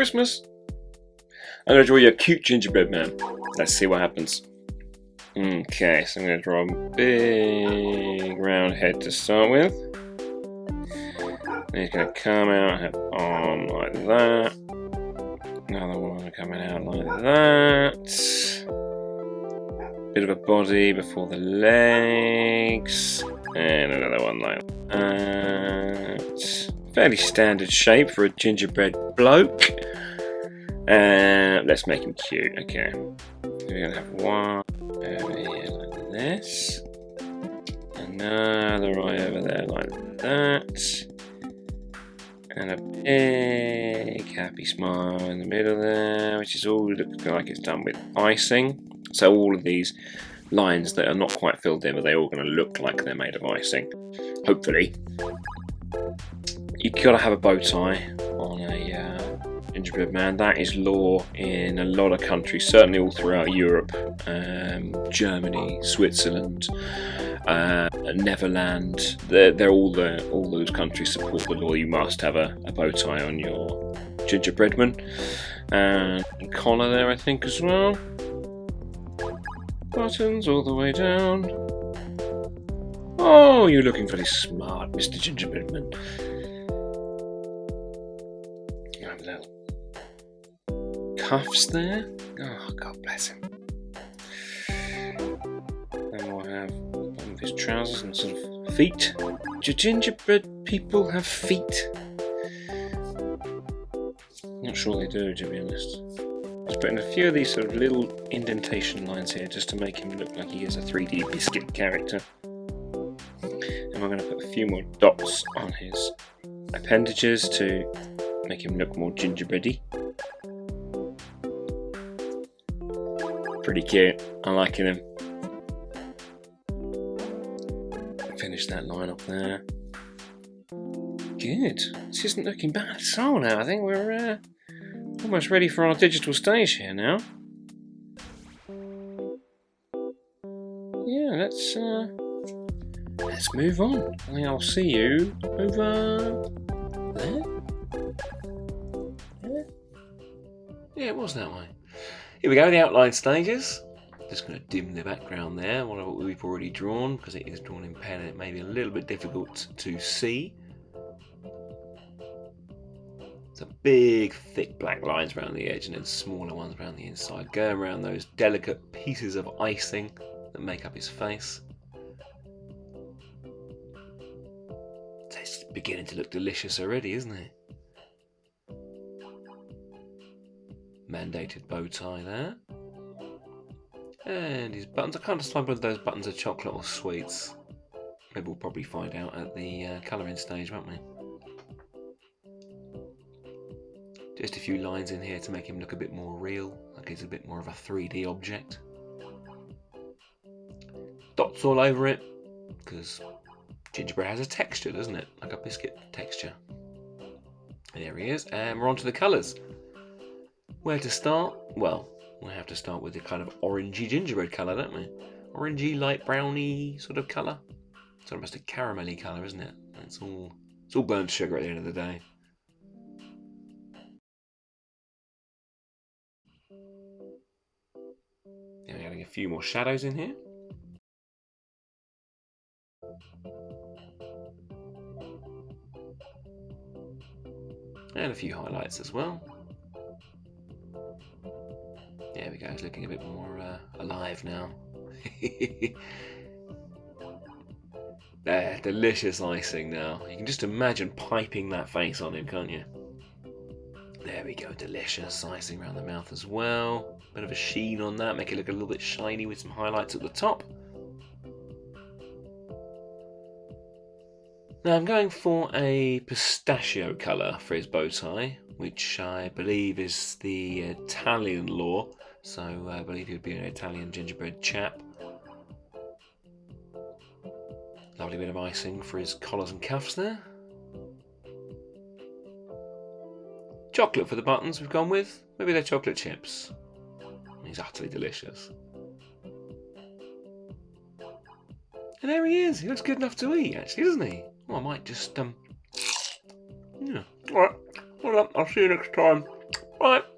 Christmas. I'm going to draw you a cute gingerbread man. Let's see what happens. Okay, so I'm going to draw a big round head to start with. And he's going to come out, have an arm like that. Another one coming out like that. Bit of a body before the legs. And another one like that. Fairly standard shape for a gingerbread bloke. Let's make him cute. Okay. We're going to have one over here like this. Another eye over there like that. And a big happy smile in the middle there, which is all looking like it's done with icing. So all of these lines that are not quite filled in, but they're all going to look like they're made of icing. Hopefully. You've got to have a bow tie on a gingerbread man. That is law in a lot of countries, certainly all throughout Europe. Germany, Switzerland, Netherlands. They're all those countries support the law. You must have a bow tie on your gingerbreadman. And collar there, I think, as well. Buttons all the way down. Oh, you're looking very smart, Mr. Gingerbreadman. You have little cuffs there. Oh, God bless him. Then we'll have one of his trousers and sort of feet. Do gingerbread people have feet? Not sure they do, to be honest. Just putting a few of these sort of little indentation lines here just to make him look like he is a 3D biscuit character. And we're going to put a few more dots on his appendages to make him look more gingerbready. Pretty cute. I'm liking him. Finish that line up there. Good. This isn't looking bad at all now. I think we're almost ready for our digital stage here now. Yeah, let's move on. I think I'll see you over there. Yeah, it was that way. Here we go, the outline stages. Just going to dim the background there, what we've already drawn, because it is drawn in pen and it may be a little bit difficult to see. Some big, thick black lines around the edge and then smaller ones around the inside, going around those delicate pieces of icing that make up his face. It's beginning to look delicious already, isn't it? Mandated bow tie there. And his buttons, I can't decide whether those buttons are chocolate or sweets. Maybe we'll probably find out at the colouring stage, won't we? Just a few lines in here to make him look a bit more real, like he's a bit more of a 3D object. Dots all over it, because gingerbread has a texture, doesn't it? Like a biscuit texture. And there he is, and we're on to the colours. Where to start? Well, we have to start with the kind of orangey gingerbread colour, don't we? Orangey, light browny sort of colour. It's almost a caramelly colour, isn't it? It's all burnt sugar at the end of the day. Now we're adding a few more shadows in here. And a few highlights as well. There we go, it's looking a bit more alive now. There, delicious icing now. You can just imagine piping that face on him, can't you? There we go, delicious icing around the mouth as well. Bit of a sheen on that, make it look a little bit shiny with some highlights at the top. Now I'm going for a pistachio colour for his bow tie, which I believe is the Italian law, so I believe he would be an Italian gingerbread chap. Lovely bit of icing for his collars and cuffs there. Chocolate for the buttons we've gone with. Maybe they're chocolate chips. He's utterly delicious. And there he is. He looks good enough to eat, actually, doesn't he? Well, I might just, yeah. Alright. Well, I'll see you next time. Bye. Right.